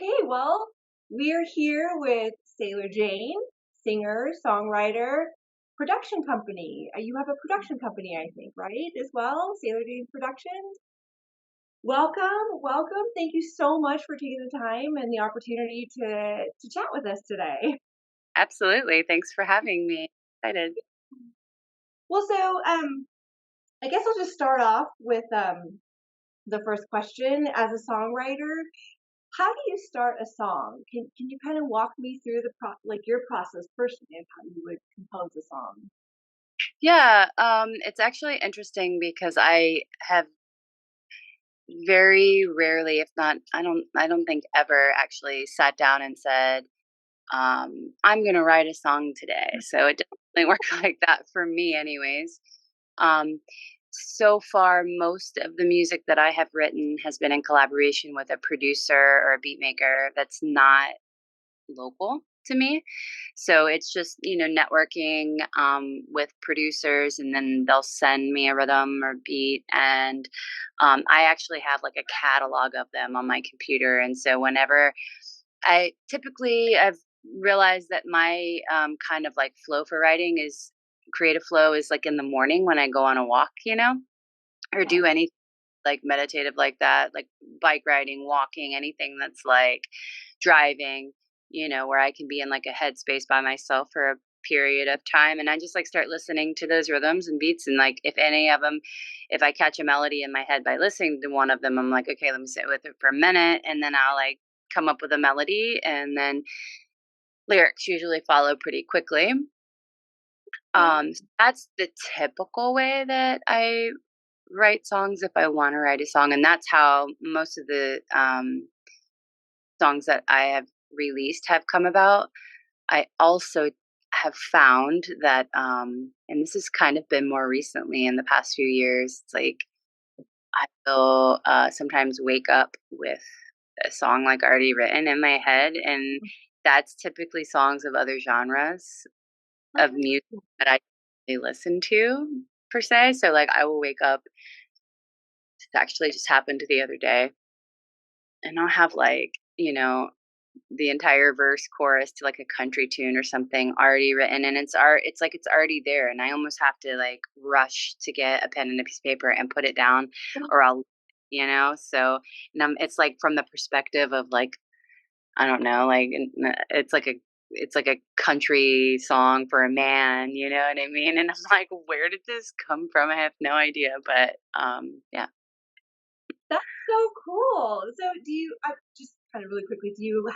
Okay, well, we're here with Sailor Jane, singer, songwriter, production company. You have a production company, I think, right? As well, Sailor Jane Productions. Welcome, welcome. Thank you so much for taking the time and the opportunity to chat with us today. Absolutely. Thanks for having me. Excited. Well, I guess I'll just start off with the first question. As a songwriter, how do you start a song? Can you kind of walk me through like your process personally of how you would compose a song? Yeah, it's actually interesting because I have very rarely, if not, I don't think ever actually sat down and said, I'm gonna write a song today. So it doesn't work like that for me, anyways. Um, so far, most of the music that I have written has been in collaboration with a producer or a beat maker that's not local to me. So it's just, networking with producers, and then they'll send me a rhythm or beat. And I actually have like a catalog of them on my computer. And so whenever I've realized that my kind of like flow for writing is creative flow is like in the morning when I go on a walk, or Okay. do anything like meditative like that, like bike riding, walking, anything that's like driving, where I can be in like a headspace by myself for a period of time. And I just like start listening to those rhythms and beats. And like, if any of them, if I catch a melody in my head by listening to one of them, I'm like, okay, let me sit with it for a minute. And then I'll like come up with a melody, and then lyrics usually follow pretty quickly. Okay. That's the typical way that I write songs if I want to write a song, and that's how most of the songs that I have released have come about. I also have found that, and this has kind of been more recently in the past few years, it's like I will sometimes wake up with a song like already written in my head, and that's typically songs of other genres Oh, of music that I listen to per se. So like I will wake up. It actually just happened the other day, and I'll have like, the entire verse chorus to like a country tune or something already written, and it's like it's already there, and I almost have to like rush to get a pen and a piece of paper and put it down, or I'll so, and it's like from the perspective of like, I don't know, like it's like a country song for a man, you know what I mean? And I'm like, where did this come from? I have no idea, but yeah. that's so cool. So, do you just kind of really quickly? Do you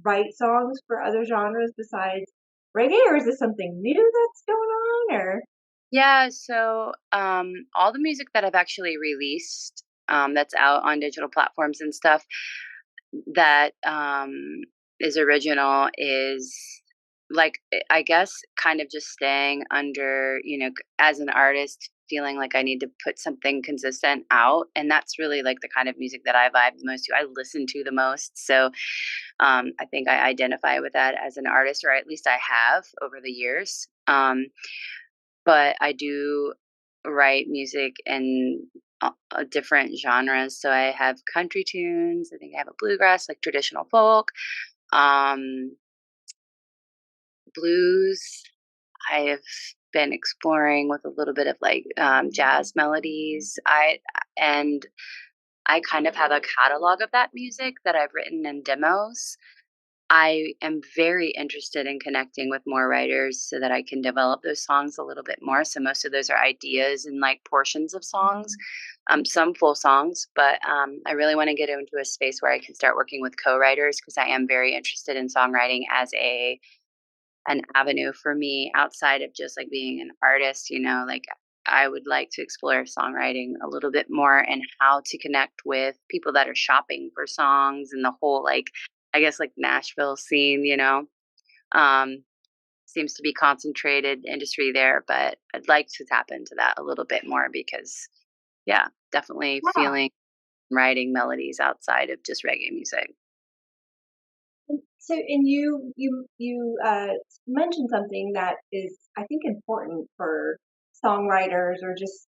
write songs for other genres besides reggae, or is this something new that's going on? Or Yeah, so all the music that I've actually released, that's out on digital platforms and stuff, that is original, is like, I guess kind of just staying under, as an artist, feeling like I need to put something consistent out. And that's really like the kind of music that I vibe the most to, I listen to the most. So I think I identify with that as an artist, or at least I have over the years. But I do write music in different genres. So I have country tunes. I think I have a bluegrass, like traditional folk, um, blues. I have been exploring with a little bit of like jazz melodies. And I kind of have a catalog of that music that I've written in demos. I am very interested in connecting with more writers so that I can develop those songs a little bit more. So most of those are ideas and like portions of songs, some full songs, but I really want to get into a space where I can start working with co-writers, because I am very interested in songwriting as an avenue for me outside of just like being an artist. Like I would like to explore songwriting a little bit more, and how to connect with people that are shopping for songs, and the whole like, I guess, like Nashville scene, um, seems to be concentrated industry there, but I'd like to tap into that a little bit more because, yeah, definitely yeah. feeling writing melodies outside of just reggae music. And you mentioned something that is, I think, important for songwriters or just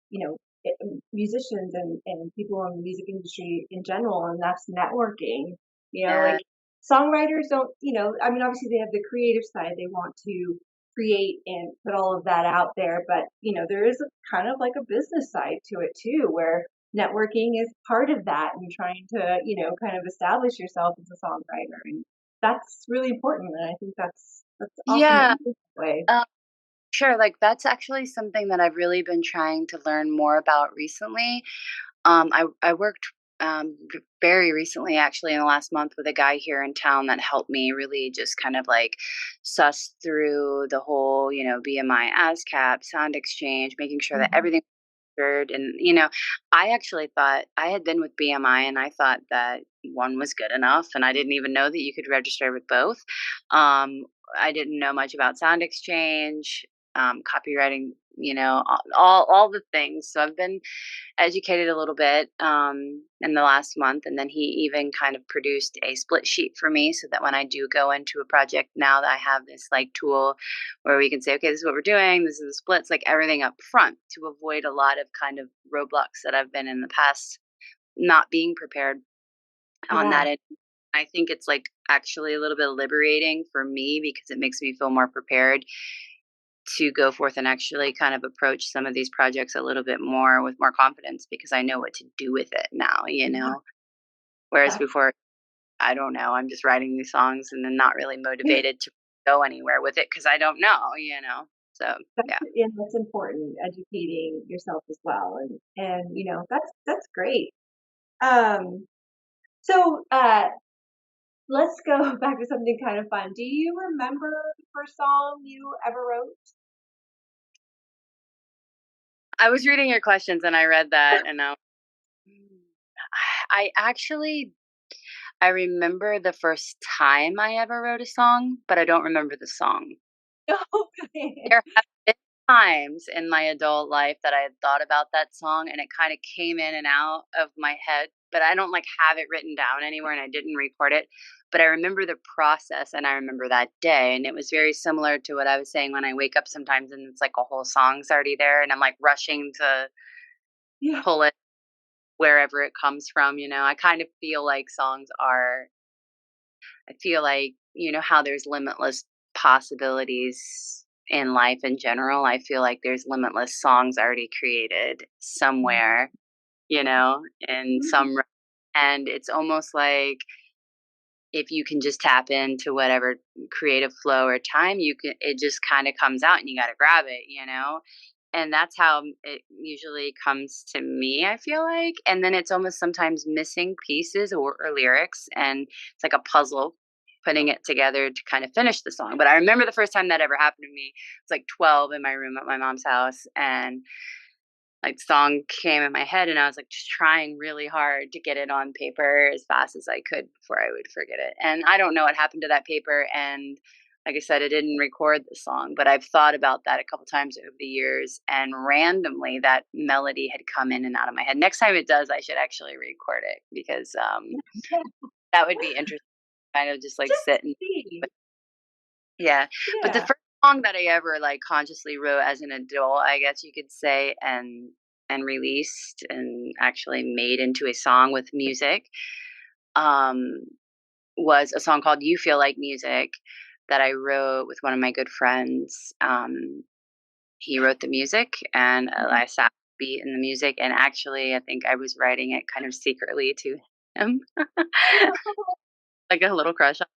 musicians and people in the music industry in general, and that's networking. You know, Yeah. like songwriters don't, I mean, obviously they have the creative side. They want to create and put all of that out there, but there is kind of like a business side to it too, where networking is part of that and trying to, kind of establish yourself as a songwriter. And that's really important. And I think that's awesome that Yeah. you feel that way. Um, sure. Like that's actually something that I've really been trying to learn more about recently. I worked very recently, actually, in the last month, with a guy here in town that helped me really just kind of like suss through the whole, BMI, ASCAP, sound exchange, making sure that Mhm. everything registered. And I actually thought I had been with BMI, and I thought that one was good enough, and I didn't even know that you could register with both. Um, I didn't know much about sound exchange, copywriting, all the things. So I've been educated a little bit in the last month, and then he even kind of produced a split sheet for me, so that when I do go into a project, now that I have this like tool where we can say, okay, this is what we're doing, this is the splits, like everything up front, to avoid a lot of kind of roadblocks that I've been in the past not being prepared on Yeah, that end. I think it's like actually a little bit liberating for me, because it makes me feel more prepared to go forth and actually kind of approach some of these projects a little bit more with more confidence, because I know what to do with it now. Whereas that's before, I don't know. I'm just writing these songs and then not really motivated to go anywhere with it, because I don't know. So yeah. that's important, educating yourself as well, and that's great. Um, so let's go back to something kind of fun. Do you remember the first song you ever wrote? I was reading your questions and I read that, and "Mm." I actually I remember the first time I ever wrote a song, but I don't remember the song. Okay. There have been times in my adult life that I had thought about that song, and it kinda came in and out of my head, but I don't, like, have it written down anywhere, and I didn't record it, but I remember the process, and I remember that day, and it was very similar to what I was saying when I wake up sometimes and it's like a whole song's already there, and I'm, like, rushing to Yeah. pull it wherever it comes from. I kind of feel like songs are I feel like, how there's limitless possibilities in life in general. I feel like there's limitless songs already created somewhere, in Mhm. some, and it's almost like if you can just tap into whatever creative flow or time it just kind of comes out, and you got to grab it. And that's how it usually comes to me, I feel like. And then it's almost sometimes missing pieces or lyrics, and it's like a puzzle putting it together to kind of finish the song. But I remember the first time that ever happened to me. It's like 12 in my room at my mom's house, and like song came in my head, and I was like just trying really hard to get it on paper as fast as I could before I would forget it. And I don't know what happened to that paper, and like I said, I didn't record the song, but I've thought about that a couple times over the years, and randomly that melody had come in and out of my head. Next time it does, I should actually record it, because that would be interesting, kind of just like Just sit to and see. yeah. But the Yeah. first song that I ever, like, consciously wrote as an adult, I guess you could say, and released and actually made into a song with music, um, was a song called "You Feel Like Music" that I wrote with one of my good friends. He wrote the music, and Mhm. I sat beat in the music, and actually, I think I was writing it kind of secretly to him, like a little crush on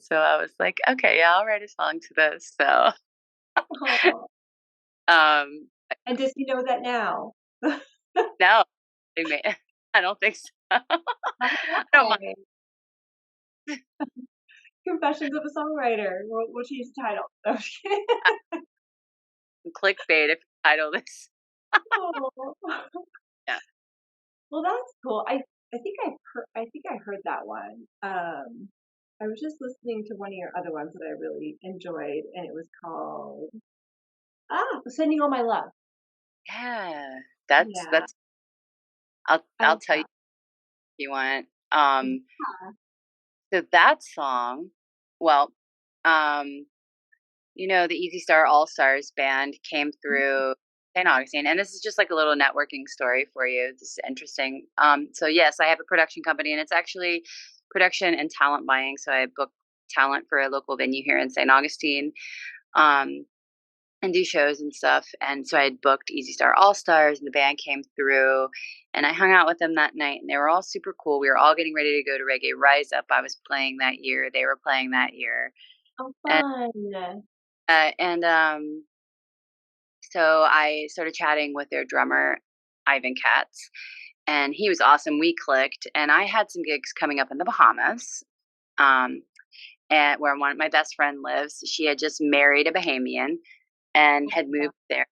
so I was like, "Okay, yeah, I'll write a song to this." So, Oh, um and does he know that now? no, they may I don't think so. I don't mind Okay. Confessions of a Songwriter. We'll change the title. No, I'm just kidding. clickbait if you title this. Oh. Yeah. Well, that's cool. I think I heard that one. I was just listening to one of your other ones that I really enjoyed, and it was called "Sending All My Love." Yeah. Yeah, That's I I'll love tell you that. if you want. Yeah. So that song, well, um, the Easy Star All Stars band came through St. Augustine, and this is just like a little networking story for you. This is interesting. So yes, I have a production company, and it's actually production and talent buying. So I book talent for a local venue here in St. Augustine, um, and do shows and stuff. And so I had booked Easy Star All Stars, and the band came through, and I hung out with them that night, and they were all super cool. We were all getting ready to go to Reggae Rise Up. I was playing that year. They were playing that year. Oh, And, fun. so I started chatting with their drummer, Ivan Katz, and he was awesome. We clicked, and I had some gigs coming up in the Bahamas, um, and where one my best friend lives. She had just married a Bahamian and had moved there.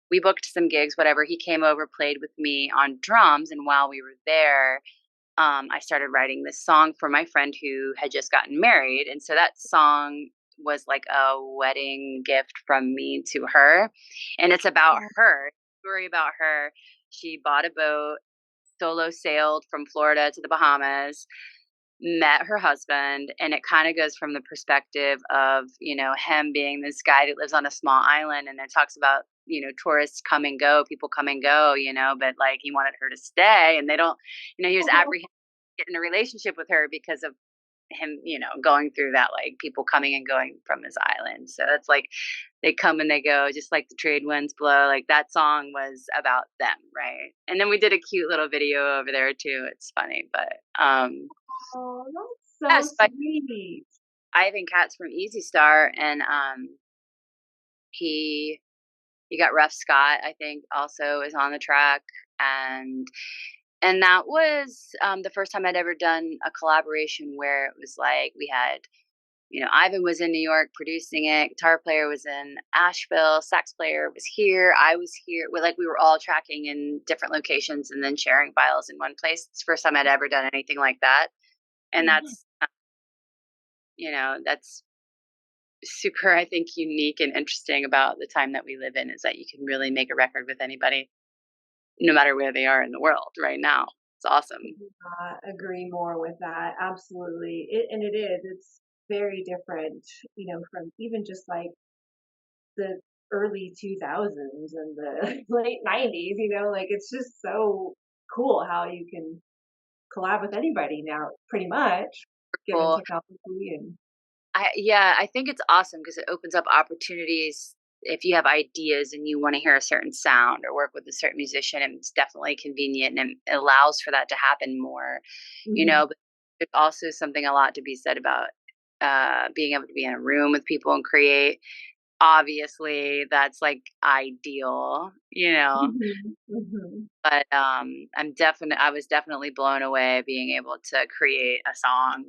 We booked some gigs, whatever. He came over, played with me on drums, and while we were there, I started writing this song for my friend who had just gotten married, and so that song was like a wedding gift from me to her, and it's about her, story about her. She bought a boat, solo sailed from Florida to the Bahamas, met her husband, and it kind of goes from the perspective of, him being this guy that lives on a small island, and it talks about, tourists come and go, people come and go, but like he wanted her to stay, and they don't, he was apprehensive to get in a relationship with her because of him, going through that, like people coming and going from his island. So it's like they come and they go, just like the trade winds blow. Like that song was about them, right? And then we did a cute little video over there too. It's funny, but Oh, that's so yes, but sweet. Ivan Katz from Easy Star, and he he got Rough Scott, I think, also is on the track, and that was the first time I'd ever done a collaboration where it was like we had, Ivan was in New York producing it, guitar player was in Asheville, sax player was here, I was here. We were all tracking in different locations and then sharing files in one place. It's the first time I'd ever done anything like that, and Mhm. that's super, I think, unique and interesting about the time that we live in, is that you can really make a record with anybody, no matter where they are in the world right now. It's awesome. Could not agree more with that. Absolutely. And it is. It's very different, from even just like the early 2000s and the late 90s, like it's just so cool how you can collab with anybody now, pretty much, given Cool. technology and Yeah, I think it's awesome because it opens up opportunities. If you have ideas and you want to hear a certain sound or work with a certain musician, it's definitely convenient, and it allows for that to happen more, Mhm. but there's also something a lot to be said about being able to be in a room with people and create. Obviously, that's like ideal. Mhm. Mhm. But I was definitely blown away being able to create a song,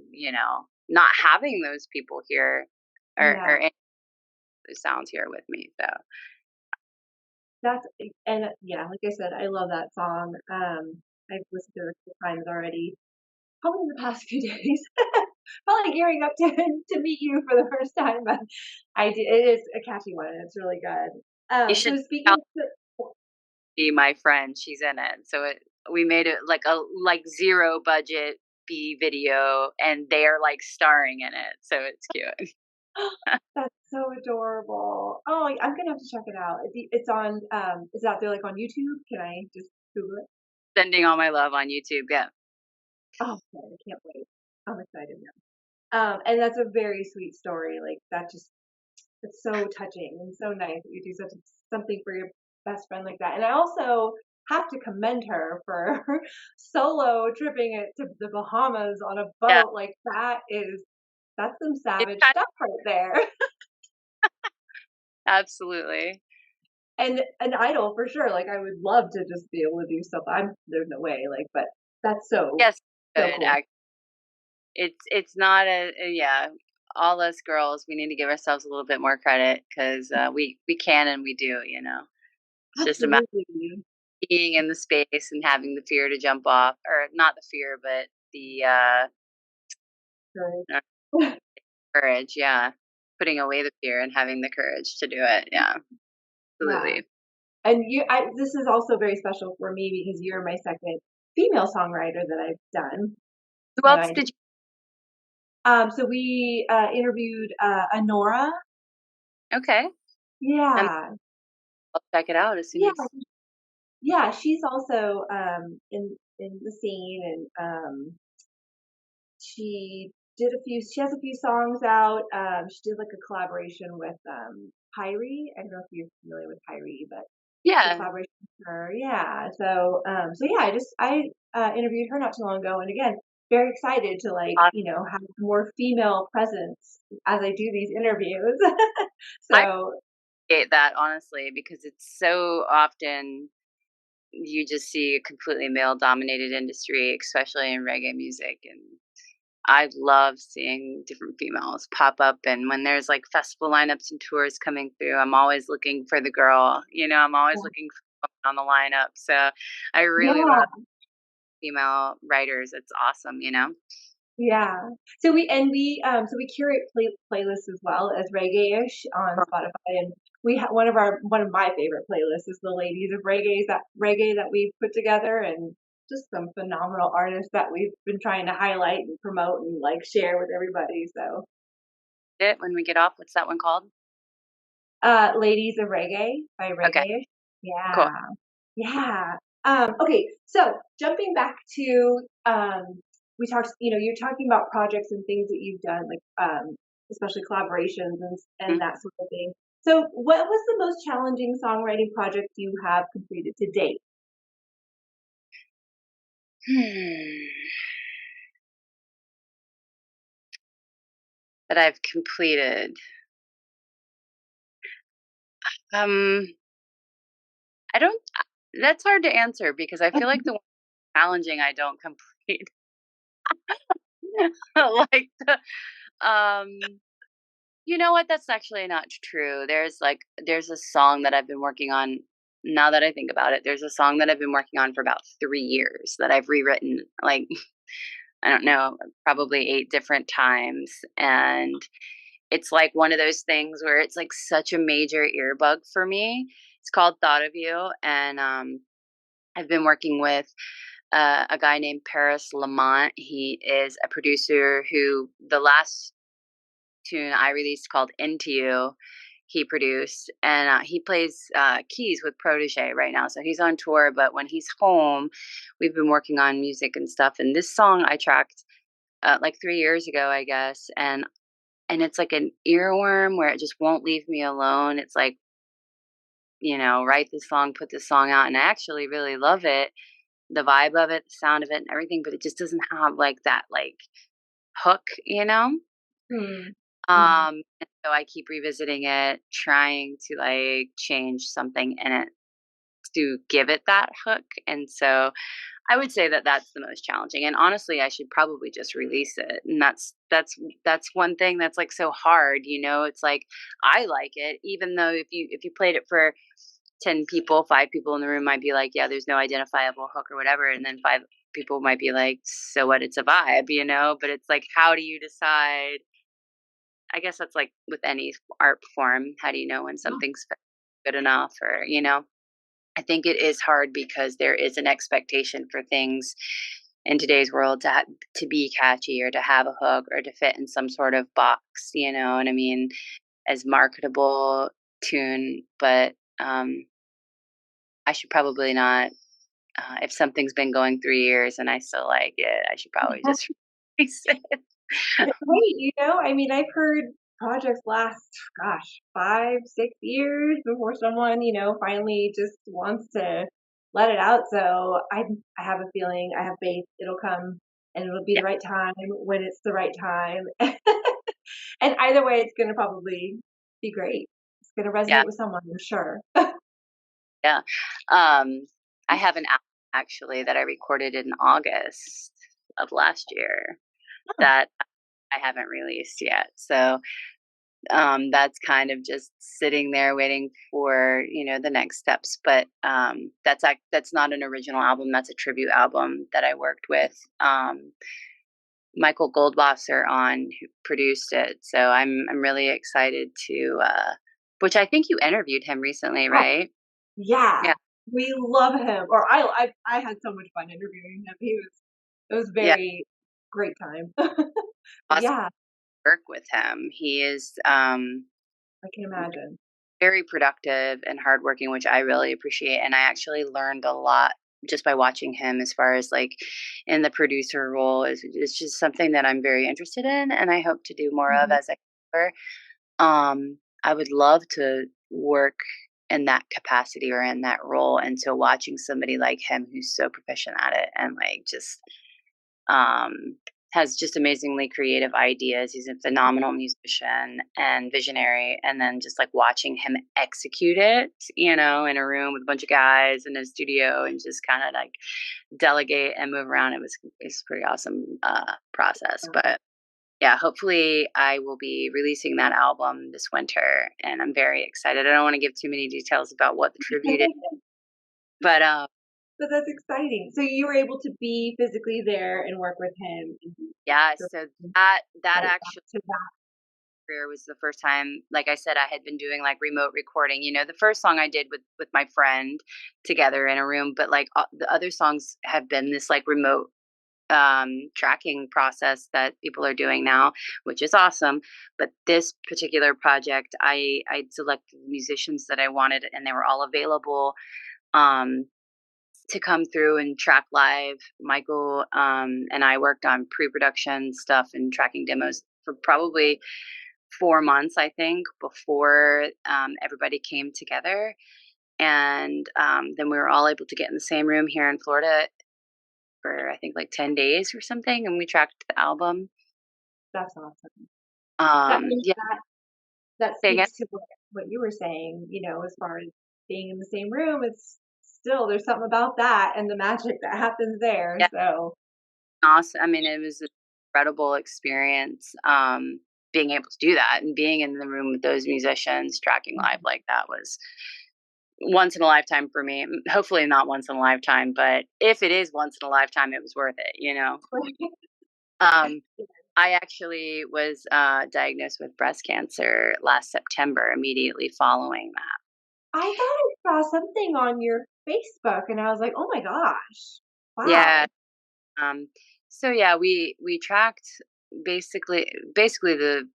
not having those people here, or Yeah. any of those sounds here with me. So That's and yeah, like I said, I love that song. I've listened to it a couple times already, probably in the past few days. Probably gearing up to to meet you for the first time, but I did. It is a catchy one, and it's really good. you So should speaking of, be my friend. She's in it. So we made it like a zero budget B video, and they're like starring in it. So it's cute. that's so adorable. Oh, I'm gonna have to check it out. It's on. Is it out there like on YouTube? Can I just Google it? Sending all my love on YouTube. Yeah. Oh, good, I can't wait. I'm excited now. And that's a very sweet story. Like that just it's so touching and so nice that you do something for your best friend like that. And I also have to commend her for solo tripping it to the Bahamas on a Yeah. boat. Like that's some It's savage kind stuff right there. absolutely. And an idol for sure. Like I would love to just be able to do stuff. There's no way. Like, but that's Yes. so Good. cool. It's not yeah. All us girls, we need to give ourselves a little bit more credit because we can and we do. It's just a matter Absolutely. of being in the space and having the fear to jump off, or not the fear, but the Right. uh, courage. Yeah, putting away the fear and having the courage to do it. Yeah, Yeah. absolutely. And this is also very special for me because you're my second female songwriter that I've done. Who And else I did you? so we interviewed Honora. Okay, I'm. Yeah. I'll check it out as soon Yeah. as. Yeah, she's also in the scene and she has a few songs out. She did like a collaboration with Pyrie. I don't know if you're familiar with Pyrie, but the Yeah. collaboration with her. Yeah. So yeah, I interviewed her not too long ago, and again, very excited to like, I have more female presence as I do these interviews. I So appreciate that honestly because it's so often you just see a completely male dominated industry, especially in reggae music. And I love seeing different females pop up. And when there's like festival lineups and tours coming through, I'm always looking for the girl. I'm always looking for someone on the lineup. So I really love yeah, female writers. It's awesome. yeah. So we curate playlists as well as Reggaeish on Spotify, and we have one of my favorite playlists is the Ladies of Reggae that we've put together, and just some phenomenal artists that we've been trying to highlight and promote and like share with everybody. So, It when we get off. What's that one called? Ladies of Reggae by Okay, Reggaeish. cool. Yeah. Yeah. Okay, so jumping back to we talked, you're talking about projects and things that you've done, like especially collaborations and that sort of thing. So what was the most challenging songwriting project you have completed to date? Hmm. That I've completed. Um, I don't. That's hard to answer because I feel like the one challenging I don't complete. like the, um, you know what? That's actually not true. There's a song that I've been working on. Now that I think about it, there's a song that I've been working on for about 3 years that I've rewritten. Like I don't know, probably 8 different times, and it's like one of those things where it's like such a major earbug for me. It's called "Thought of You," and I've been working with a guy named Paris Lamont. He is a producer who the last tune I released called "Into You," he produced, and he plays keys with Protege right now. So he's on tour, but when he's home, we've been working on music and stuff. And this song I tracked like 3 years ago, I guess, and it's like an earworm where it just won't leave me alone. It's like write this song, put this song out, and I actually really love it, the vibe of it, the sound of it, and everything. But it just doesn't have like that like hook. Hmm. And so I keep revisiting it, trying to like change something in it to give it that hook. And so I would say that that's the most challenging. And honestly, I should probably just release it. And that's one thing that's like so hard. It's like I like it, even though if you played it for 10 people, 5 people in the room might be like, yeah, there's no identifiable hook or whatever. And then 5 people might be like, so what? It's a vibe. But it's like, how do you decide? I guess that's like with any art form. How do you know when something's good enough or. I think it is hard because there is an expectation for things in today's world to be catchy or to have a hook or to fit in some sort of box, and I mean, as marketable tune, but I should probably not. If something's been going 3 years and I still like it, I should probably just release it. Right, I mean, I've heard projects last, gosh, 5, 6 years before someone, finally just wants to let it out. So I have a feeling, I have faith it'll come and it'll be Yeah, the right time when it's the right time. And either way, it's gonna probably be great. It's gonna yeah, resonate with someone, I'm sure. yeah. Um, I have an album actually that I recorded in August of last year that I haven't released yet. So that's kind of just sitting there waiting for the next steps. But that's not an original album. That's a tribute album that I worked with Michael Goldwasser on, who produced it. So I'm really excited to. Which I think you interviewed him recently, Oh, right? yeah. Yeah, We love him, or I had so much fun interviewing him. It was yeah. very great time. But Awesome yeah, work with him. He is I can imagine. very productive and hardworking, which I really appreciate. And I actually learned a lot just by watching him as far as like in the producer role is just something that I'm very interested in and I hope to do more of Mhm. as I get older. I would love to work in that capacity or in that role. And so watching somebody like him who's so proficient at it and like just um has just amazingly creative ideas. He's a phenomenal musician and visionary. And then just like watching him execute it, in a room with a bunch of guys in a studio and just kind of like delegate and move around. It's a pretty awesome process. But yeah, hopefully I will be releasing that album this winter, and I'm very excited. I don't want to give too many details about what the tribute is, but But that's exciting. So you were able to be physically there and work with him and yeah. sort So of that right back actually to that. career was the first time. Like I said, I had been doing like remote recording. The first song I did with my friend together in a room, but like the other songs have been this like remote tracking process that people are doing now, which is awesome. But this particular project, I selected musicians that I wanted, and they were all available um, to come through and track live. Michael and I worked on pre-production stuff and tracking demos for probably 4 months, I think, before everybody came together. And then we were all able to get in the same room here in Florida for I think like 10 days or something, and we tracked the album. That's awesome. That means Yeah, that say again? speaks to what you were saying, as far as being in the same room, it's still there's something about that and the magic that happens there. Yeah, So awesome. I mean, it was an incredible experience, being able to do that and being in the room with those musicians, tracking live like that was once in a lifetime for me. Hopefully not once in a lifetime, but if it is once in a lifetime, it was worth it. Um, I actually was, diagnosed with breast cancer last September immediately following that. I thought I saw something on your Facebook and I was like, "Oh my gosh. Yeah. Wow." Um, so yeah, we tracked basically the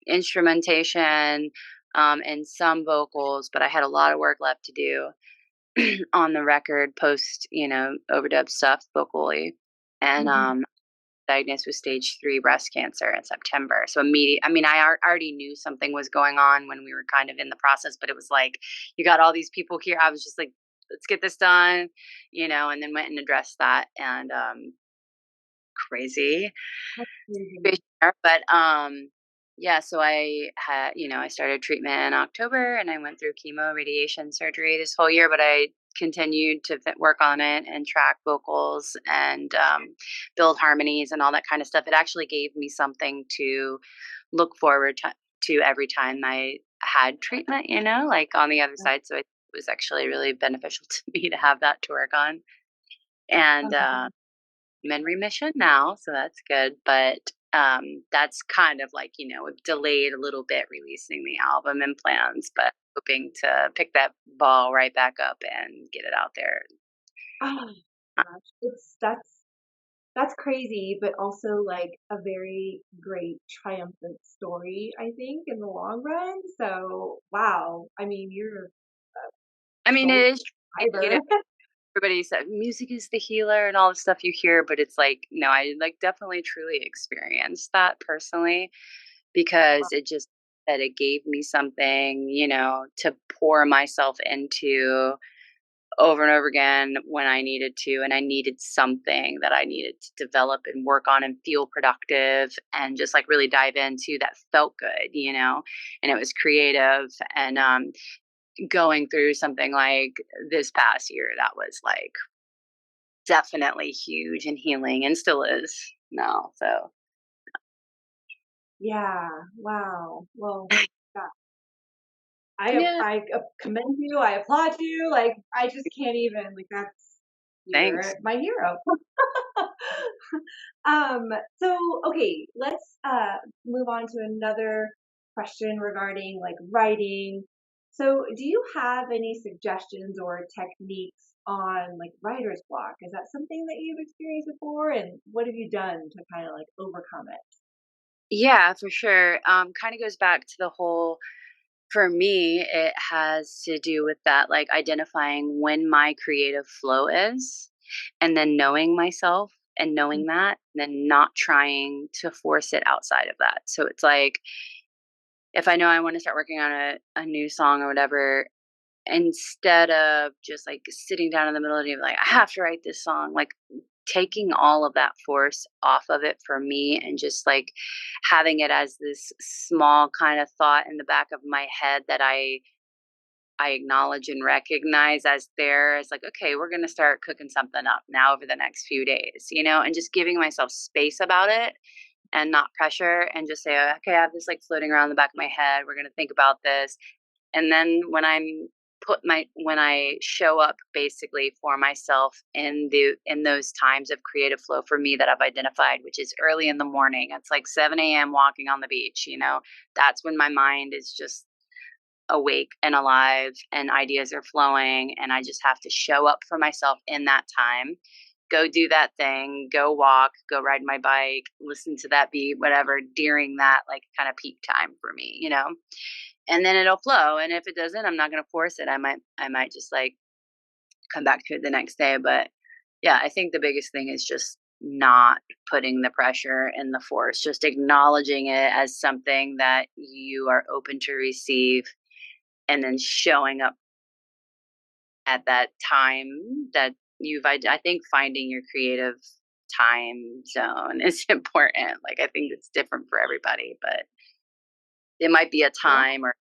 instrumentation and some vocals, but I had a lot of work left to do on the record post, overdub stuff vocally. And Mhm. diagnosed with stage 3 breast cancer in September. So I mean, already knew something was going on when we were kind of in the process, but it was like you got all these people here. I was just like, let's get this done, and then went and addressed that and crazy That's crazy. situation there. But yeah, so I started treatment in October and I went through chemo, radiation, surgery this whole year, but I continued to work on it and track vocals and build harmonies and all that kind of stuff. It actually gave me something to look forward to every time I had treatment, like on the other side. So it was actually really beneficial to me to have that to work on. And I'm in remission now, so that's good. But that's kind of like, we've delayed a little bit releasing the album and plans, but hoping to pick that ball right back up and get it out there. Oh Uh, gosh. That's crazy, but also like a very great triumphant story, I think, in the long run. So wow. I mean, you're I mean, so it is, survivor. everybody said music is the healer and all the stuff you hear, but it's like, no, I like definitely truly experienced that personally because it just that it gave me something, to pour myself into over and over again when I needed to. And I needed something that I needed to develop and work on and feel productive and just like really dive into that felt good, and it was creative. And going through something like this past year, that was like definitely huge and healing and still is now. So, Yeah. Wow. Well, yeah. yeah, I commend you. I applaud you. Like I just can't even. Like that's thanks. you're my hero. Um, so okay, let's move on to another question regarding like writing. So do you have any suggestions or techniques on like writer's block? Is that something that you've experienced before? And what have you done to kind of like overcome it? Yeah, for sure. Kind of goes back to the whole For me, it has to do with that, like, identifying when my creative flow is, and then knowing myself and knowing that, and then not trying to force it outside of that. So it's like, if I know I wanna start working on a new song or whatever, instead of just, like, sitting down in the middle of the day, like, "I have to write this song," like, taking all of that force off of it for me and just, like, having it as this small kinda thought in the back of my head that I acknowledge and recognize as there as like, okay, we're gonna start cooking something up now over the next few days, and just giving myself space about it and not pressure and just say, okay, I have this like floating around the back of my head. We're gonna think about this. And then when I show up basically for myself in those times of creative flow for me that I've identified, which is early in the morning. It's like 7 a.m. walking on the beach. That's when my mind is just awake and alive and ideas are flowing and I just have to show up for myself in that time. Go do that thing, go walk, go ride my bike, listen to that beat, whatever, during that like kind of peak time for me. And then it'll flow. And if it doesn't, I'm not gonna force it. I might just like come back to it the next day. But yeah, I think the biggest thing is just not putting the pressure and the force, just acknowledging it as something that you are open to receive and then showing up at that time that I think finding your creative time zone is important. Like, I think it's different for everybody, but it might be a Yeah. time or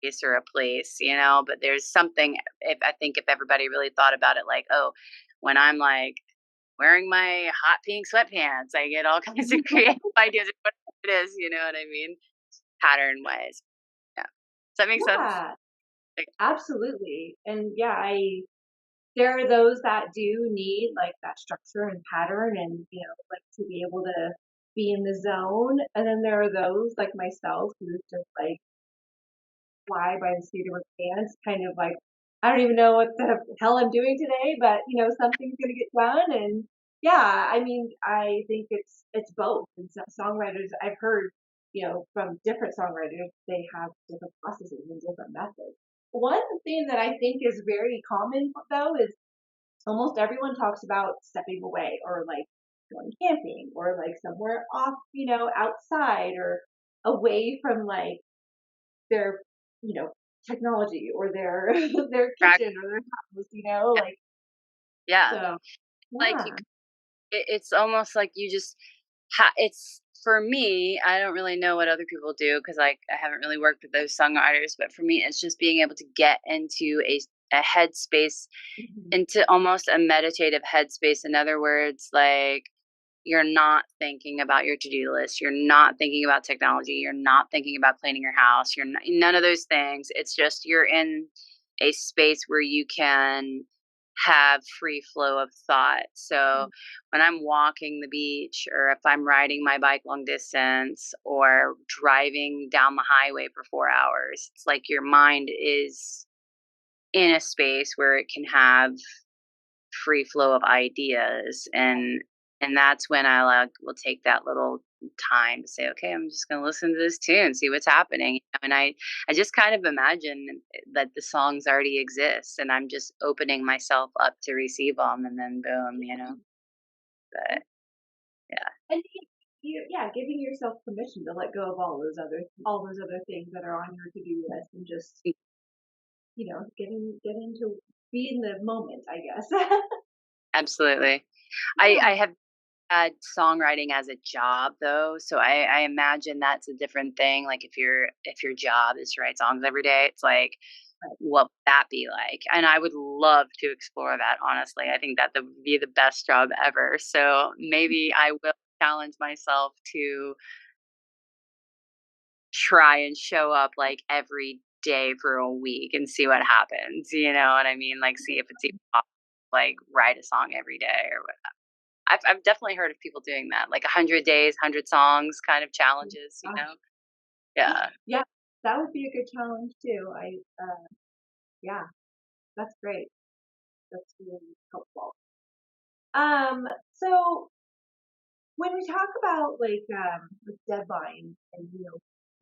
place or a place, but there's something if everybody really thought about it like, "Oh, when I'm, like, wearing my hot pink sweatpants, I get all kinds of creative ideas," or whatever it is, you know what I mean? Pattern-wise. Yeah. Does that make sense? Yeah, Like, absolutely. And yeah, I there are those that do need like that structure and pattern and like to be able to be in the zone. And then there are those like myself who's just like fly by the seat of her pants, kind of like, I don't even know what the hell I'm doing today, but something's gonna get done. And yeah, I mean, I think it's both. And some songwriters I've heard, from different songwriters, they have different processes and different methods. One thing that I think is very common though is almost everyone talks about stepping away or like going camping or like somewhere off, outside or away from like their, you know, technology or their their track kitchen or their house, yeah, like yeah. so Like, yeah. it's almost like you just it's for me, I don't really know what other people do because like I haven't really worked with those songwriters, but for me it's just being able to get into a headspace, Mhm. into almost a meditative headspace. In other words, like, you're not thinking about your to-do list, you're not thinking about technology, you're not thinking about cleaning your house, you're not, none of those things. It's just you're in a space where you can have free flow of thought. So when I'm walking the beach or if I'm riding my bike long distance or driving down the highway for 4 hours, it's like your mind is in a space where it can have free flow of ideas, and that's when I like will take that little time to say, okay, I'm just going to listen to this tune, see what's happening. And I just kind of imagine that the songs already exist and I'm just opening myself up to receive them, and then boom. But yeah. And yeah, giving yourself permission to let go of all those other things that are on your to-do list and just, getting to be in the moment, I guess. Absolutely. I Yeah. have had songwriting as a job though, so I imagine that's a different thing. Like, if your job is to write songs every day, it's like, Right. what would that be like? And I would love to explore that, honestly. I think that would be the best job ever. So maybe I will challenge myself to try and show up like every day for a week and see what happens. You know what I mean? Like, see if it's even possible, like, write a song every day or what. I've definitely heard of people doing that, like 100 days, 100 songs kind of challenges. Gosh. Yeah, Yeah, that would be a good challenge too. Yeah, that's great. That's really helpful. So when we talk about like deadlines and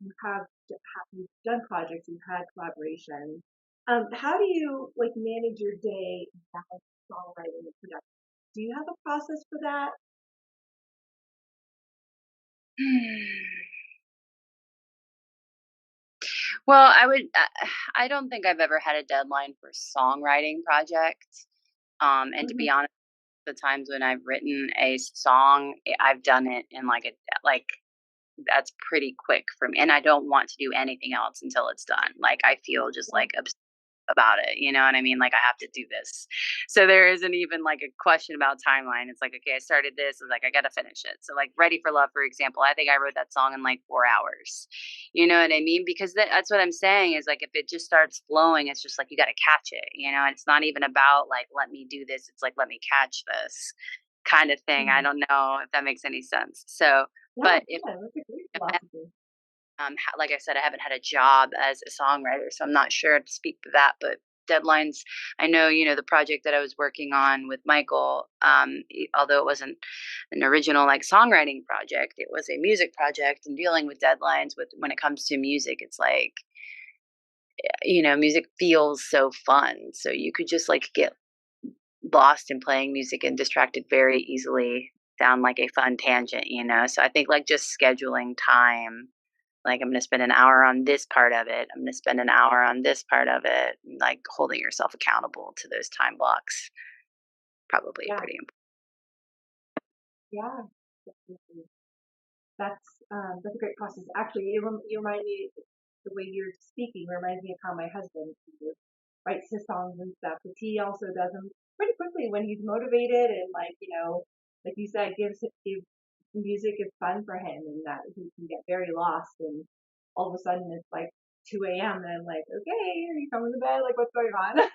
you've done projects, you've had collaboration. How do you like manage your day and balance songwriting and production? Do you have a process for that? Well, I don't think I've ever had a deadline for songwriting project. And to be Mhm. honest, the times when I've written a song, I've done it in like that's pretty quick for me. And I don't want to do anything else until it's done. Like I feel just Yeah. like about it, you know what I mean? Like I have to do this. So there isn't even like a question about timeline. It's like, okay, I started this, it's like I gotta finish it. So like Ready for Love, for example, I think I wrote that song in like 4 hours. You know what I mean? Because that's what I'm saying is like if it just starts flowing, it's just like you gotta catch it, you know, and it's not even about like let me do this, it's like let me catch this kind of thing. I Mhm. don't know if that makes any sense. So Yeah, but if yeah, that's a great philosophy. like I said, I haven't had a job as a songwriter, so I'm not sure to speak to that. But deadlines, I know, the project that I was working on with Michael, although it wasn't an original like songwriting project, it was a music project. And dealing with deadlines with when it comes to music, it's like music feels so fun, so you could just like get lost in playing music and distracted very easily down like a fun tangent. So I think like just scheduling time, like, I'm gonna spend an hour on this part of it. I'm gonna spend an hour on this part of it, and, like, holding yourself accountable to those time blocks, probably Yeah, pretty important. yeah, definitely. That's a great process. Actually, you remind me the way you're speaking reminds me of how my husband writes his songs and stuff. Because he also does them pretty quickly when he's motivated and like you said, gives music is fun for him and that he can get very lost and all of a sudden it's like 2 a.m. and I'm like, okay, are you coming to bed? Like what's going on?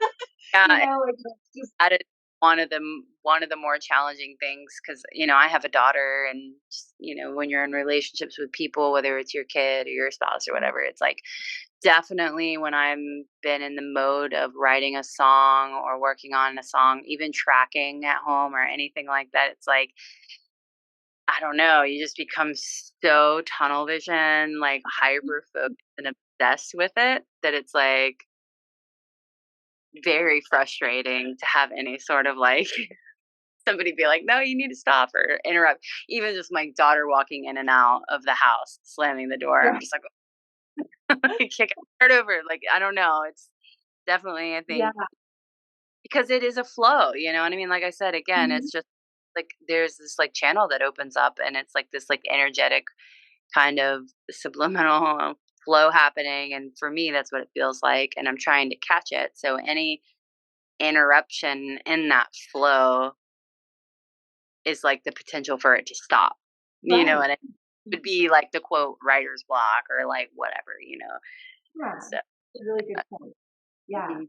Yeah, Like it's just that is one of the more challenging things because I have a daughter, and just, when you're in relationships with people, whether it's your kid or your spouse or whatever, it's like definitely when I'm been in the mode of writing a song or working on a song, even tracking at home or anything like that, it's like I don't know, you just become so tunnel vision, like hyper focused and obsessed with it that it's like very frustrating to have any sort of like somebody be like, no, you need to stop or interrupt. Even just my daughter walking in and out of the house, slamming the door. I'm yeah, just like, kick it start over. Like, I don't know. It's definitely, I yeah. think, because it is a flow, you know what I mean? Like I said, again, Mhm. it's just like there's this like channel that opens up and it's like this like energetic kind of subliminal flow happening. And for me, that's what it feels like. And I'm trying to catch it. So any interruption in that flow is like the potential for it to stop. Right. And it would be like the quote writer's block or like whatever. Yeah. So, It's a really good point. Yeah. mhm.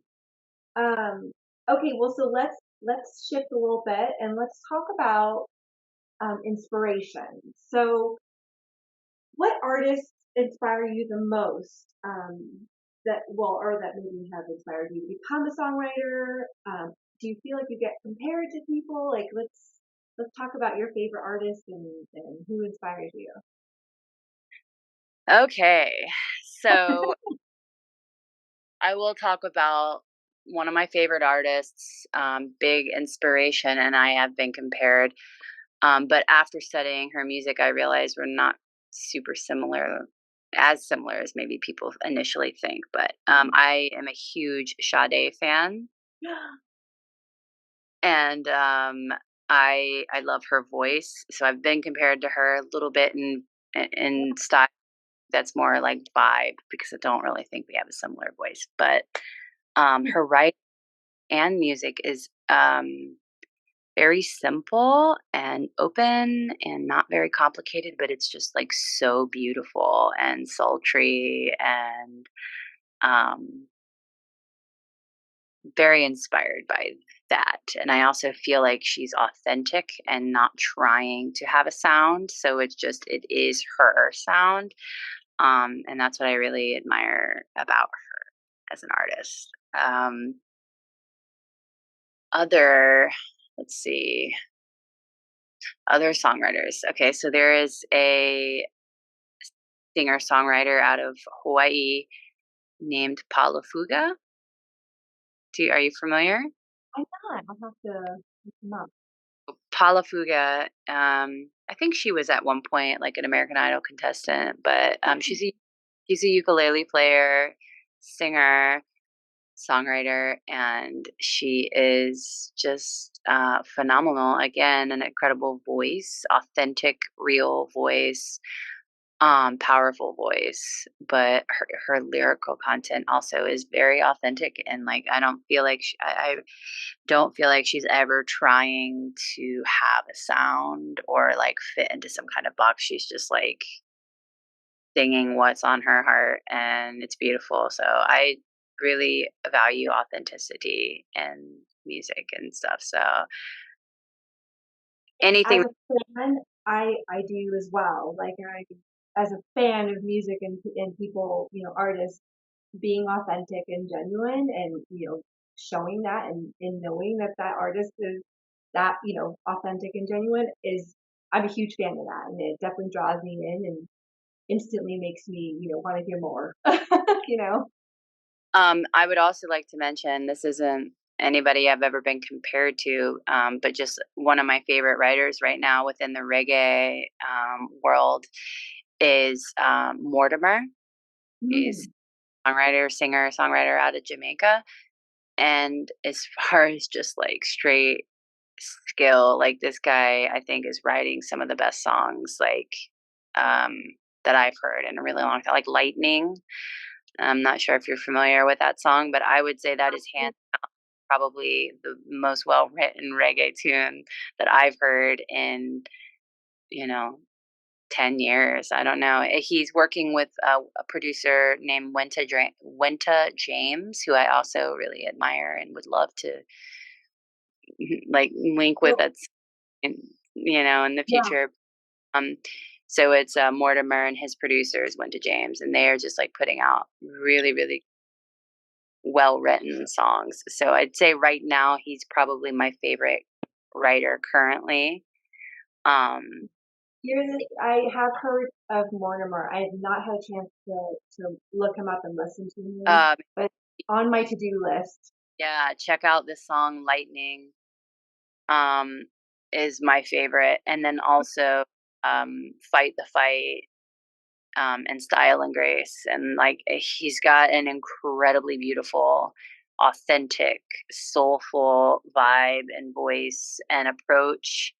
Um, okay, well, so let's shift a little bit and let's talk about inspiration. So, what artists inspire you the most? Or that maybe have inspired you to become a songwriter. Do you feel like you get compared to people? Like, let's talk about your favorite artist and who inspires you. Okay. So I will talk about one of my favorite artists, big inspiration, and I have been compared. But after studying her music, I realized we're not super similar, as similar as maybe people initially think. But I am a huge Sade fan, and I love her voice. So I've been compared to her a little bit in style that's more like vibe because I don't really think we have a similar voice. But her writing and music is very simple and open and not very complicated, but it's just like so beautiful and sultry and um, very inspired by that. And I also feel like she's authentic and not trying to have a sound. So it is her sound. And that's what I really admire about her as an artist. Other, let's see, other songwriters. Okay, so there is a singer-songwriter out of Hawaii named Palafuga. Are you familiar? I'm not. I'll have to look them up. Palafuga, I think she was at one point like an American Idol contestant, but she's a ukulele player, singer, songwriter, and she is just phenomenal. Again, an incredible voice, authentic, real voice, powerful voice. But her lyrical content also is very authentic, and like I don't feel like I don't feel like she's ever trying to have a sound or like fit into some kind of box. She's just like singing what's on her heart, and it's beautiful. So I really value authenticity in music and stuff. So As anything. a fan, I do as well. Like as a fan of music and people, artists being authentic and genuine, and showing that, and knowing that that artist is that authentic and genuine, is I'm a huge fan of that, and it definitely draws me in and instantly makes me want to hear more. you know. I would also like to mention this isn't anybody I've ever been compared to, but just one of my favorite writers right now within the reggae world is Mortimer. He's Mm. a songwriter, singer, songwriter out of Jamaica. And as far as just like straight skill, like this guy, I think is writing some of the best songs um, that I've heard in a really long time. Like Lightning. I'm not sure if you're familiar with that song, but I would say that is hands probably the most well written reggae tune that I've heard in, you know, 10 years. I don't know. He's working with a producer named Wenta James, who I also really admire and would love to like link with. So, That's in the yeah. future. Um, so it's Mortimer and his producers Wenta James, and they are just like putting out really, really well written songs. So I'd say right now he's probably my favorite writer currently. Um, I have heard of Mortimer. I have not had a chance to look him up and listen to him, um, but on my to-do list. yeah, check out the song Lightning. Um, is my favorite, and then also Fight the Fight, and Style and Grace, and like he's got an incredibly beautiful, authentic, soulful vibe and voice and approach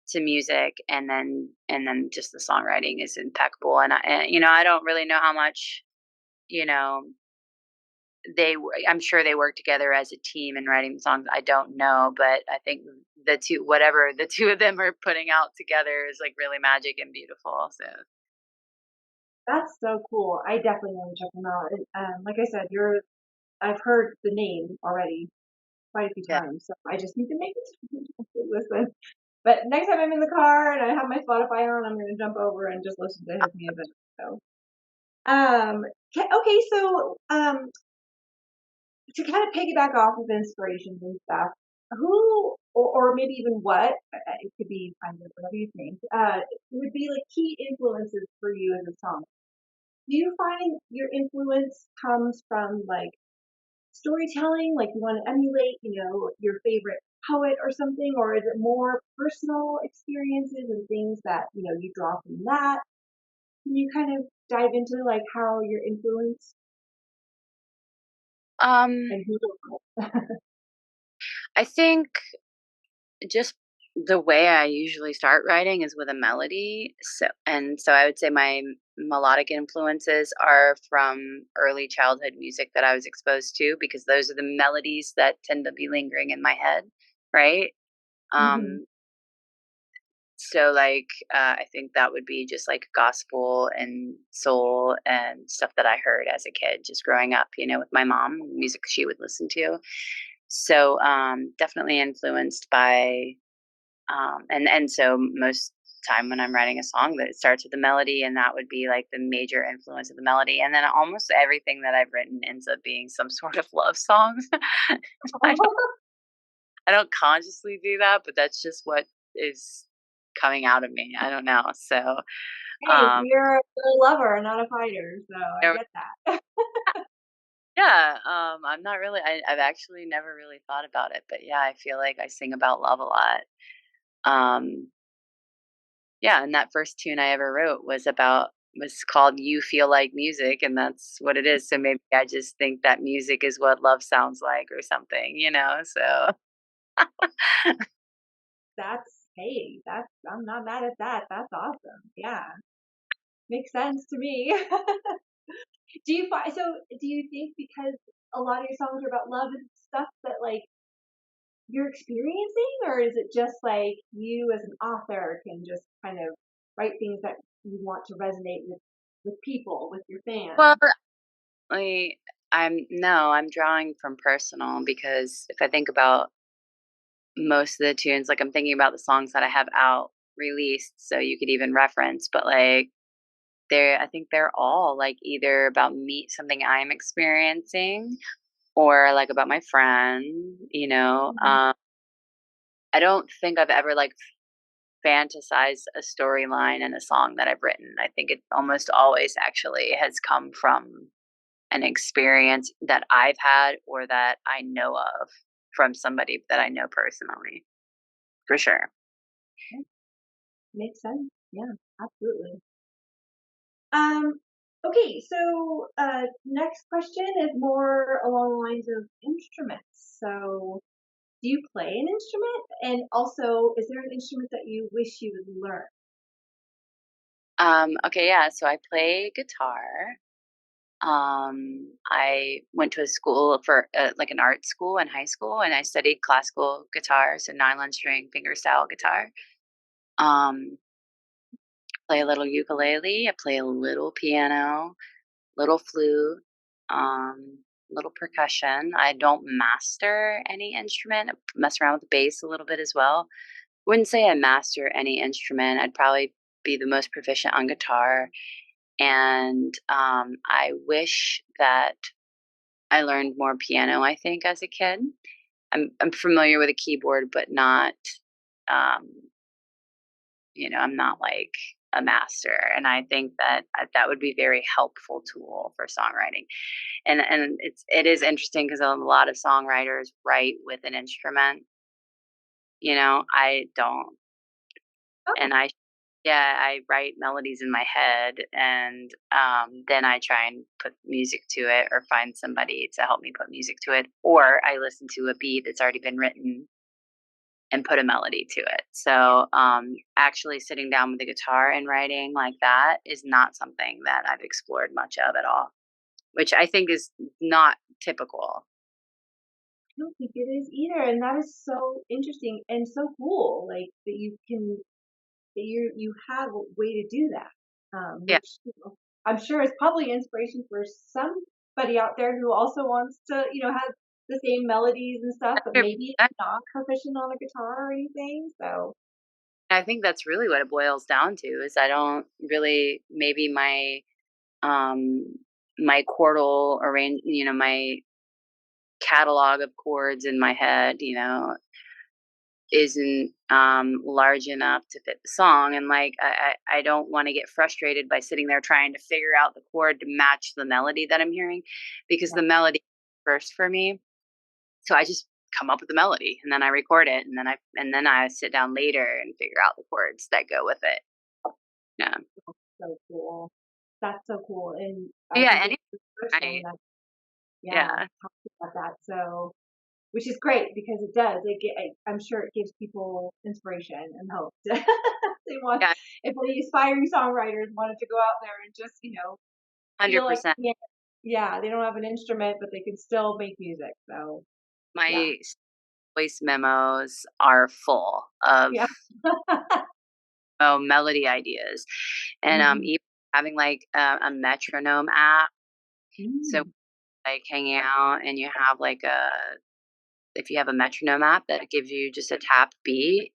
to music, and then just the songwriting is impeccable. And I don't really know how much you know I'm sure they work together as a team in writing the songs. I don't know, but I think whatever the two of them are putting out together is like really magic and beautiful. So That's so cool. I definitely want to check him out. And, like I said, I've heard the name already quite a few yeah. times, so I just need to make it listen. But next time I'm in the car and I have my Spotify on, I'm going to jump over and just listen to his music. So, okay, so to kind of piggyback off of inspirations and stuff, who or maybe even what it could be kind of whatever you think would be like key influences for you as a song. Do you find your influence comes from like storytelling, like you want to emulate, your favorite poet or something, or is it more personal experiences and things that you draw from that? Can you kind of dive into like how your influence um and who? I think just the way I usually start writing is with a melody. So I would say my melodic influences are from early childhood music that I was exposed to, because those are the melodies that tend to be lingering in my head, right? Hmm. Um so like I think that would be just like gospel and soul and stuff that I heard as a kid just growing up, with my mom, music she would listen to. So definitely influenced by and so most time when I'm writing a song, that it starts with a melody, and that would be like the major influence of the melody, and then almost everything that I've written ends up being some sort of love song. I don't I don't consciously do that, but that's just what is coming out of me. I don't know. So, Hey, um, you're a lover, not a fighter, so I there- get that. yeah, I'm not really, I've actually never really thought about it, but yeah, I feel like I sing about love a lot. Um, yeah, and that first tune I ever wrote was called "You Feel Like Music," and that's what it is. So maybe I just think that music is what love sounds like, or something, you know. So That's I'm not mad at that. That's awesome. Yeah, makes sense to me. Do you think because a lot of your songs are about love and stuff that like you're experiencing, or is it just like you as an author can just kind of write things that you want to resonate with people, with your well, fans? I, I'm drawing from personal, because if I think about most of the tunes, like I'm thinking about the songs that I have out released, so you could even reference, but like I think they're all like either about me, something I'm experiencing, or like about my friend, you know. Mhm. I don't think I've ever like fantasized a storyline in a song that I've written. I think it almost always actually has come from an experience that I've had or that I know of from somebody that I know personally, for sure. Yeah, makes sense. Yeah, absolutely. Um, okay, so next question is more along the lines of instruments. So, do you play an instrument? And also, is there an instrument that you wish you would learn? Okay, yeah. So I play guitar. I went to a school for like an art school in high school, and I studied classical guitar, so nylon string fingerstyle guitar. Um, play a little ukulele. I play a little piano, little flute, little percussion. I don't master any instrument. I mess around with the bass a little bit as well. Wouldn't say I master any instrument. I'd probably be the most proficient on guitar. And I wish that I learned more piano, I think, as a kid. I'm familiar with a keyboard, but not, um, I'm not like a master. And I think that that would be very helpful tool for songwriting. And it is interesting because a lot of songwriters write with an instrument. I don't, Oh, and I write melodies in my head, and then I try and put music to it, or find somebody to help me put music to it, or I listen to a beat that's already been written and put a melody to it. So actually sitting down with the guitar and writing like that is not something that I've explored much of at all, which I think is not typical. I don't think it is either, and that is so interesting and so cool. Like that you have a way to do that, Yeah, which I'm sure is probably inspiration for somebody out there who also wants to have the same melodies and stuff, but maybe not proficient on a guitar or anything. So I think that's really what it boils down to, is I don't really, maybe um my chordal arrange my catalog of chords in my head, isn't large enough to fit the song. And like I don't want to get frustrated by sitting there trying to figure out the chord to match the melody that I'm hearing, because yeah, the melody first for me. So I just come up with the melody, and then I record it, and then I sit down later and figure out the chords that go with it. Yeah. so cool. That's so cool, and I Yeah, think it's any the I person that yeah, talks about that. So which is great because it does. I'm sure it gives people inspiration and hope. They want, yeah, if any aspiring songwriters wanted to go out there and just, feel like, 100%. yeah, they don't have an instrument, but they can still make music. So, yeah, My voice memos are full of yeah. melody ideas, and Mhm. even having like a metronome app. So Mm, like hanging out, and you have like if you have a metronome app that gives you just a tap beat,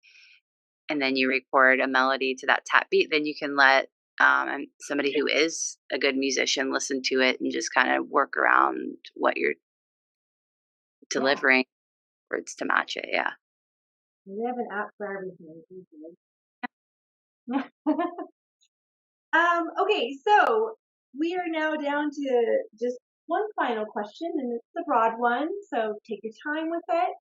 and then you record a melody to that tap beat, then you can let and somebody who is a good musician listen to it and just kind of work around what you're yeah, delivering words to match it. Yeah. they have an app for everything. Okay, so we are now down to just one final question, and it's a broad one, so take your time with it.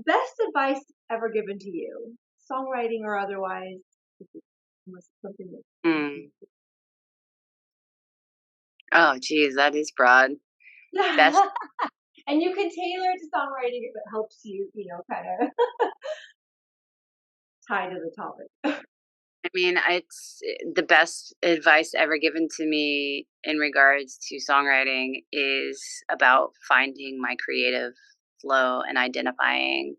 Best advice ever given to you, songwriting or otherwise? If it was something Mm. Oh, geez, that is broad. Best. that, and you can tailor it to songwriting if it helps you, kind of tie to the topic. I mean, it's the best advice ever given to me in regards to songwriting is about finding my creative flow and identifying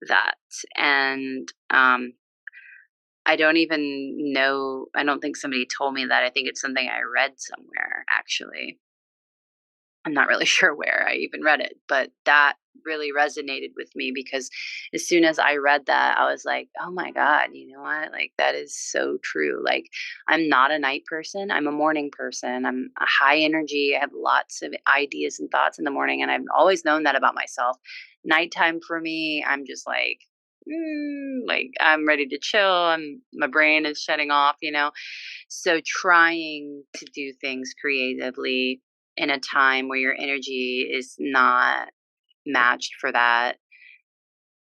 that. And I don't even know, I don't think somebody told me that. I think it's something I read somewhere, actually. I'm not really sure where I even read it, but that really resonated with me because as soon as I read that, I was like, "Oh my god, you know what? Like that is so true." Like I'm not a night person, I'm a morning person. I'm a high energy. I have lots of ideas and thoughts in the morning and I've always known that about myself. Nighttime for me, I'm just like I'm ready to chill. My brain is shutting off. So trying to do things creatively in a time where your energy is not matched for that,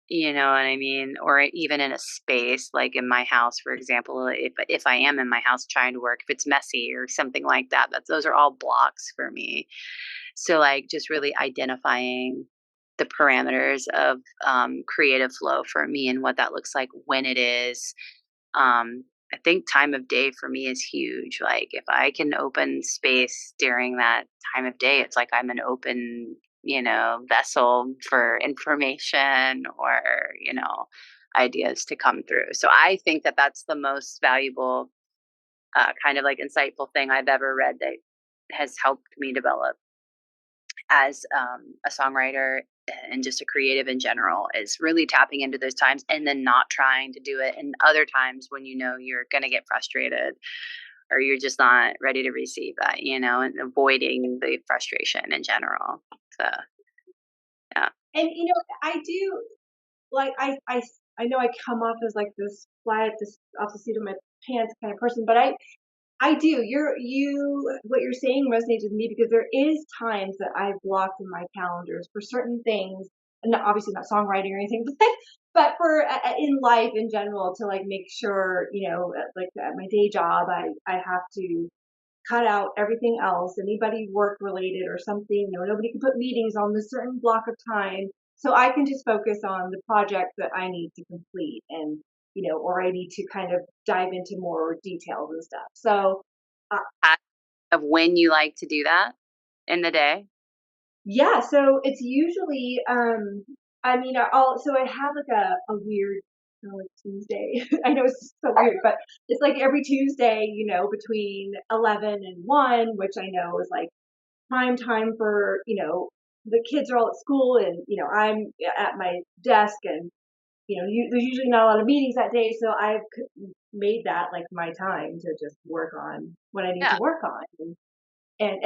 you know what I mean? Or even in a space like in my house, for example, if I am in my house trying to work, if it's messy or something like that, those are all blocks for me. So like just really identifying the parameters of creative flow for me and what that looks like when it is. I think time of day for me is huge. Like if I can open space during that time of day, it's like I'm an open, vessel for information or ideas to come through. So I think that that's the most valuable, kind of like insightful thing I've ever read that has helped me develop as a songwriter and just a creative in general is really tapping into those times and then not trying to do it in other times when you know you're going to get frustrated or you're just not ready to receive that, and avoiding the frustration in general. So, yeah. And I do like I know I come off as like this fly at this off the seat of my pants kind of person, but I do. What you're saying resonates with me because there is times that I've blocked in my calendars for certain things, and obviously not songwriting or anything, but for in life in general to like make sure, like at my day job, I have to cut out everything else, anybody work related or something. Nobody can put meetings on this certain block of time. So I can just focus on the project that I need to complete and, or I need to kind of dive into more details and stuff. So, uh, Of when you like to do that in the day. yeah, so it's usually, I mean, so I have like a weird, like Tuesday. I know it's so weird, but it's like every Tuesday, between 11 and 1, which I know is like prime time for, the kids are all at school and, I'm at my desk and, there's usually not a lot of meetings that day. So I've made that like my time to just work on what I need to Yeah. work on. And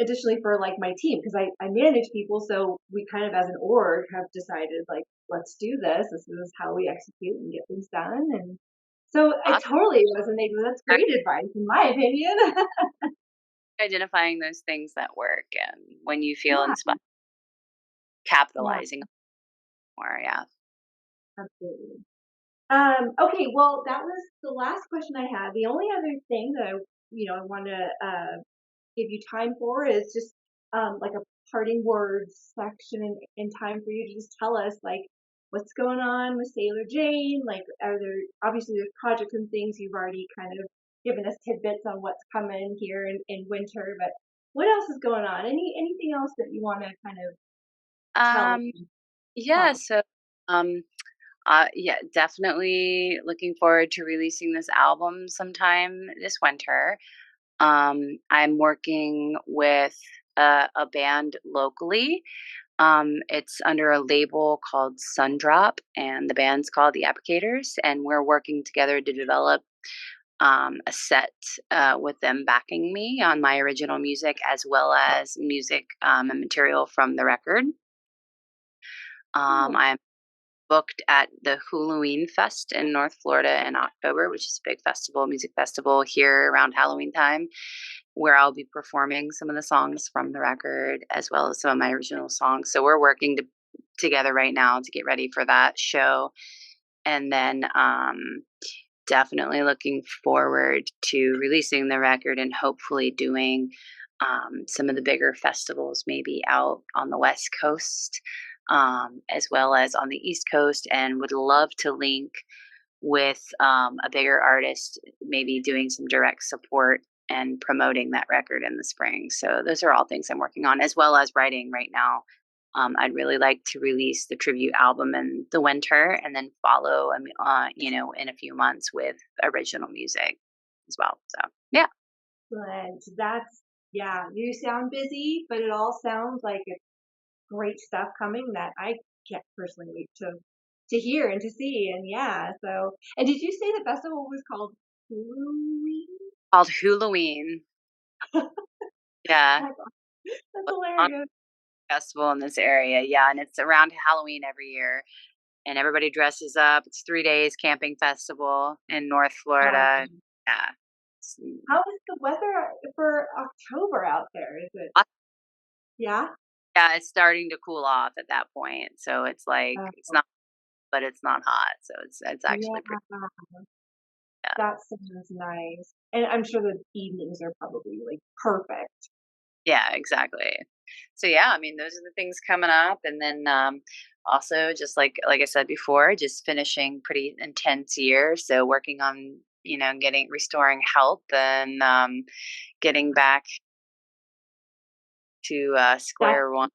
additionally for like my team, because I manage people. So we kind of as an org have decided like, let's do this. This is how we execute and get things done. And so it Awesome. totally resonates. That's great advice in my opinion. Identifying those things that work and when you feel Yeah. inspired, Yeah, capitalizing more. Yeah. absolutely. Okay, well, that was the last question I had. The only other thing that I want to give you time for is just like a parting words section in time for you to just tell us like what's going on with Sailor Jane. Like, are there obviously there's projects and things you've already kind of given us tidbits on what's coming here in winter, but what else is going on? Anything else that you want to kind of tell us? Um, yeah. Talk. So, um, yeah, definitely looking forward to releasing this album sometime this winter. I'm working with a band locally. It's under a label called Sundrop, and the band's called the Apricators, and we're working together to develop a set with them backing me on my original music as well as music and material from the record. Oh, I'm booked at the Halloween Fest in North Florida in October, which is a big festival, music festival here around Halloween time, where I'll be performing some of the songs from the record as well as some of my original songs. So we're working together right now to get ready for that show. And then definitely looking forward to releasing the record and hopefully doing some of the bigger festivals, maybe out on the West Coast, as well as on the East Coast, and would love to link with a bigger artist, maybe doing some direct support and promoting that record in the spring. So those are all things I'm working on, as well as writing right now. I'd really like to release the tribute album in the winter, and then follow, in a few months with original music as well. So yeah, Excellent. That's, yeah, you sound busy, but it all sounds like it's great stuff coming that I can't personally wait to hear and to see. And yeah, so, and did you say the festival was called Halloween? called Halloween. Yeah, That's, that's on hilarious. festival in this area. Yeah, and it's around Halloween every year, and everybody dresses up. It's 3 days camping festival in North Florida. Um, Yeah. It's, how is the weather for October out there? Is it, yeah? yeah, it's starting to cool off at that point. So it's like it's Oh, not, but it's not hot. So it's actually yeah, pretty. Yeah, that sounds nice. And I'm sure the evenings are probably like perfect. yeah, exactly. So yeah, I mean, those are the things coming up, and then also just like I said before, just finishing pretty intense year. So working on getting restoring health and getting back to That's square one.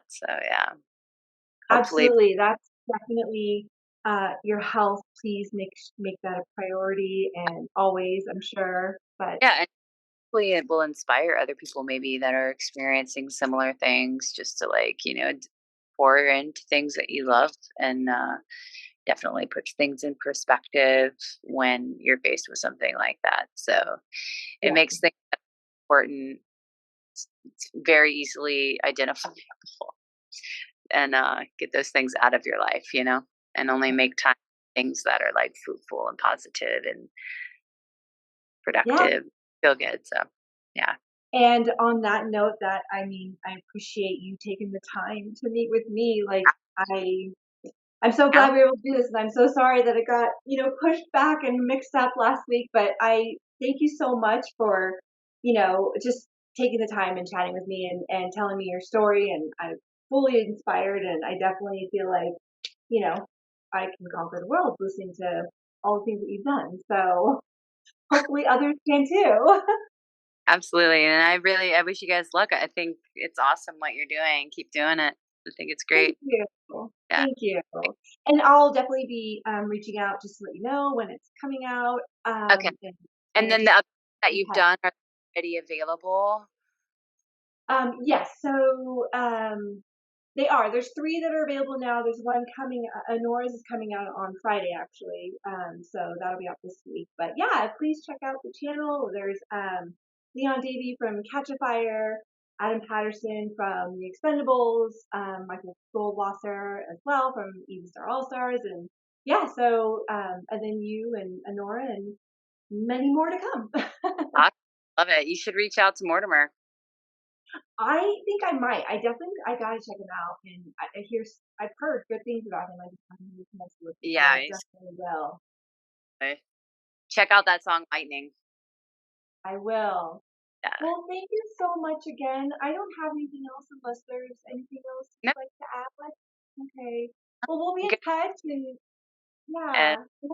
So yeah, hopefully, absolutely. That's definitely your health. Please make that a priority and always, I'm sure. But yeah, and hopefully it will inspire other people maybe that are experiencing similar things, just to pour into things that you love, and definitely puts things in perspective when you're faced with something like that. So it yeah, makes things important. It's very easily identifiable, and get those things out of your life, and only make time for things that are like fruitful and positive and yeah. productive, feel good. So yeah. And on that note, that I mean, I appreciate you taking the time to meet with me. Like I I'm so Yeah. glad we were able to do this, and I'm so sorry that it got, pushed back and mixed up last week. But I thank you so much for, just taking the time and chatting with me and telling me your story. And I'm fully inspired, and I definitely feel like, you know, I can conquer the world listening to all the things that you've done. So hopefully others can too. Absolutely, and I wish you guys luck. I think it's awesome what you're doing. Keep doing it. I think it's Thank great. you. Yeah. Thank you. And I'll definitely be reaching out just to let you know when it's coming out. Okay. And And then the just other that in you've touch. done are already available. Yes, so they are. There's three that are available now. There's one coming. Nora's is coming out on Friday, actually. So that'll be out this week. But yeah, please check out the channel. There's Leon Davey from Catch a Fire, Adam Patterson from The Expendables, Michael Goldwasser as well from Even Star All Stars, and yeah. So and then you and Nora and many more to come. I love it. You should reach out to Mortimer. I think I might. I gotta check him out, and I've heard good things about him. I just haven't really connected with him, so Yeah. I definitely will. Check out that song "Lightning." I will. Yeah. Well, thank you so much again. I don't have anything else unless there's anything else No, you'd like to add. Okay. Well, we'll be in good. touch, and And yeah,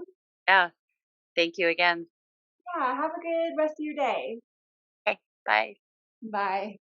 yeah, thank you again. yeah. Have a good rest of your day. Okay. Bye. Bye.